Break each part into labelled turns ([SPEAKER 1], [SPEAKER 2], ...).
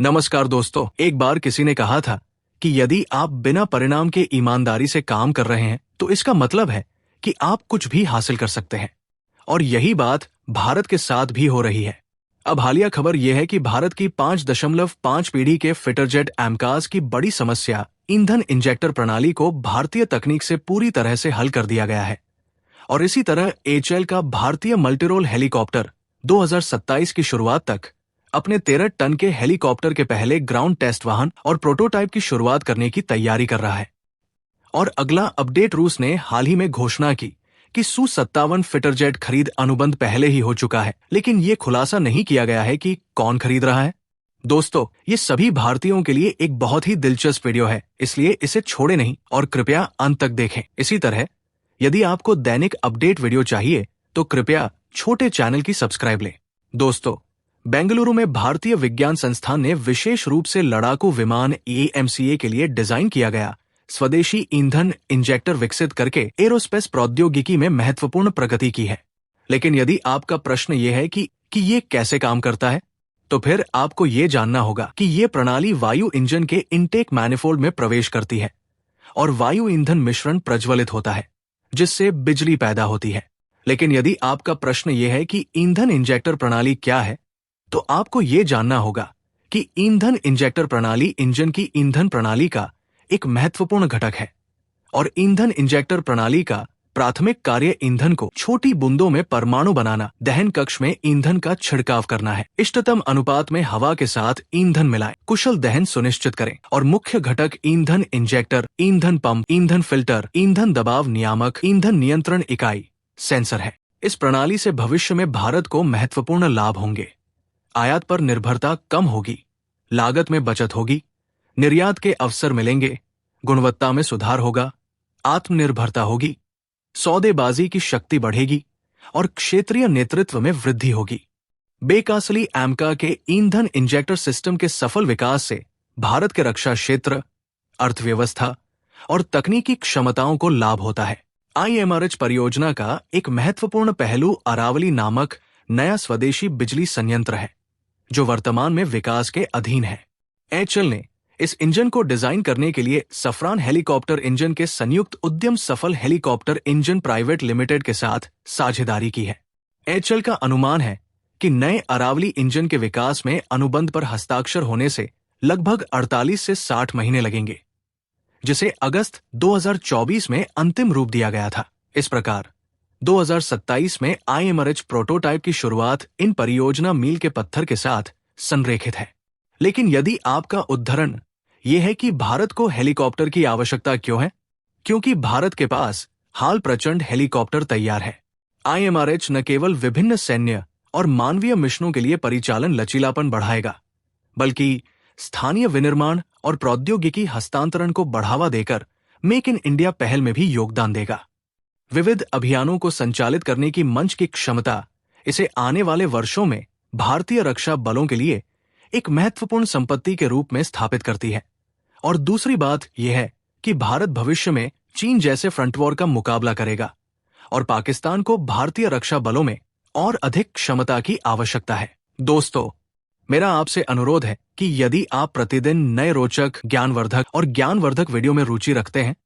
[SPEAKER 1] नमस्कार दोस्तों, एक बार किसी ने कहा था कि यदि आप बिना परिणाम के ईमानदारी से काम कर रहे हैं तो इसका मतलब है कि आप कुछ भी हासिल कर सकते हैं। और यही बात भारत के साथ भी हो रही है। अब हालिया खबर यह है कि भारत की 5.5 पीढ़ी के फिटरजेट एमकास की बड़ी समस्या ईंधन इंजेक्टर प्रणाली को भारतीय तकनीक से पूरी तरह से हल कर दिया गया है। और इसी तरह एचएएल का भारतीय मल्टीरोल हेलीकॉप्टर 2027 की शुरुआत तक अपने 13 टन के हेलीकॉप्टर के पहले ग्राउंड टेस्ट वाहन और प्रोटोटाइप की शुरुआत करने की तैयारी कर रहा है। और अगला अपडेट, रूस ने हाल ही में घोषणा की कि Su-57 फिटरजेट खरीद अनुबंध पहले ही हो चुका है, लेकिन ये खुलासा नहीं किया गया है कि कौन खरीद रहा है। दोस्तों, ये सभी भारतीयों के लिए एक बहुत ही दिलचस्प वीडियो है, इसलिए इसे छोड़े नहीं और कृपया अंत तक देखें। इसी तरह यदि आपको दैनिक अपडेट वीडियो चाहिए तो कृपया छोटे चैनल की सब्सक्राइब लें। दोस्तों, बेंगलुरु में भारतीय विज्ञान संस्थान ने विशेष रूप से लड़ाकू विमान AMCA के लिए डिजाइन किया गया स्वदेशी ईंधन इंजेक्टर विकसित करके एरोस्पेस प्रौद्योगिकी में महत्वपूर्ण प्रगति की है। लेकिन यदि आपका प्रश्न ये है कि ये कैसे काम करता है, तो फिर आपको ये जानना होगा कि ये प्रणाली वायु इंजन के इनटेक मैनिफोल्ड में प्रवेश करती है और वायु ईंधन मिश्रण प्रज्वलित होता है, जिससे बिजली पैदा होती है। लेकिन यदि आपका प्रश्न ये है कि ईंधन इंजेक्टर प्रणाली क्या है, तो आपको ये जानना होगा कि ईंधन इंजेक्टर प्रणाली इंजन की ईंधन प्रणाली का एक महत्वपूर्ण घटक है। और ईंधन इंजेक्टर प्रणाली का प्राथमिक कार्य ईंधन को छोटी बूंदों में परमाणु बनाना, दहन कक्ष में ईंधन का छिड़काव करना है, इष्टतम अनुपात में हवा के साथ ईंधन मिलाएं, कुशल दहन सुनिश्चित करें। और मुख्य घटक ईंधन इंजेक्टर, ईंधन पंप, ईंधन फिल्टर, ईंधन दबाव नियामक, ईंधन नियंत्रण इकाई, सेंसर है। इस प्रणाली से भविष्य में भारत को महत्वपूर्ण लाभ होंगे। आयात पर निर्भरता कम होगी, लागत में बचत होगी, निर्यात के अवसर मिलेंगे, गुणवत्ता में सुधार होगा, आत्मनिर्भरता होगी, सौदेबाजी की शक्ति बढ़ेगी और क्षेत्रीय नेतृत्व में वृद्धि होगी। बेकासली एमका के ईंधन इंजेक्टर सिस्टम के सफल विकास से भारत के रक्षा क्षेत्र, अर्थव्यवस्था और तकनीकी क्षमताओं को लाभ होता है। IMRH परियोजना का एक महत्वपूर्ण पहलू अरावली नामक नया स्वदेशी बिजली संयंत्र है, जो वर्तमान में विकास के अधीन है। एचएएल ने इस इंजन को डिजाइन करने के लिए सफरान हेलीकॉप्टर इंजन के संयुक्त उद्यम सफल हेलीकॉप्टर इंजन प्राइवेट लिमिटेड के साथ साझेदारी की है। एचएएल का अनुमान है कि नए अरावली इंजन के विकास में अनुबंध पर हस्ताक्षर होने से लगभग 48 से 60 महीने लगेंगे, जिसे अगस्त 2024 में अंतिम रूप दिया गया था। इस प्रकार 2027 में IMRH प्रोटोटाइप की शुरुआत इन परियोजना मील के पत्थर के साथ संरेखित है। लेकिन यदि आपका उद्धरण यह है कि भारत को हेलीकॉप्टर की आवश्यकता क्यों है, क्योंकि भारत के पास हाल प्रचंड हेलीकॉप्टर तैयार है। IMRH न केवल विभिन्न सैन्य और मानवीय मिशनों के लिए परिचालन लचीलापन बढ़ाएगा, बल्कि स्थानीय विनिर्माण और प्रौद्योगिकी हस्तांतरण को बढ़ावा देकर मेक इन इंडिया पहल में भी योगदान देगा। विविध अभियानों को संचालित करने की मंच की क्षमता इसे आने वाले वर्षों में भारतीय रक्षा बलों के लिए एक महत्वपूर्ण संपत्ति के रूप में स्थापित करती है। और दूसरी बात यह है कि भारत भविष्य में चीन जैसे फ्रंट वॉर का मुकाबला करेगा और पाकिस्तान को भारतीय रक्षा बलों में और अधिक क्षमता की आवश्यकता है। दोस्तों, मेरा आपसे अनुरोध है कि यदि आप प्रतिदिन नए रोचक, ज्ञानवर्धक वीडियो में रुचि रखते हैं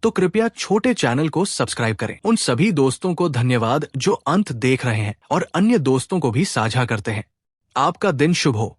[SPEAKER 1] तो कृपया छोटे चैनल को सब्सक्राइब करें। उन सभी दोस्तों को धन्यवाद जो अंत देख रहे हैं और अन्य दोस्तों को भी साझा करते हैं। आपका दिन शुभ हो।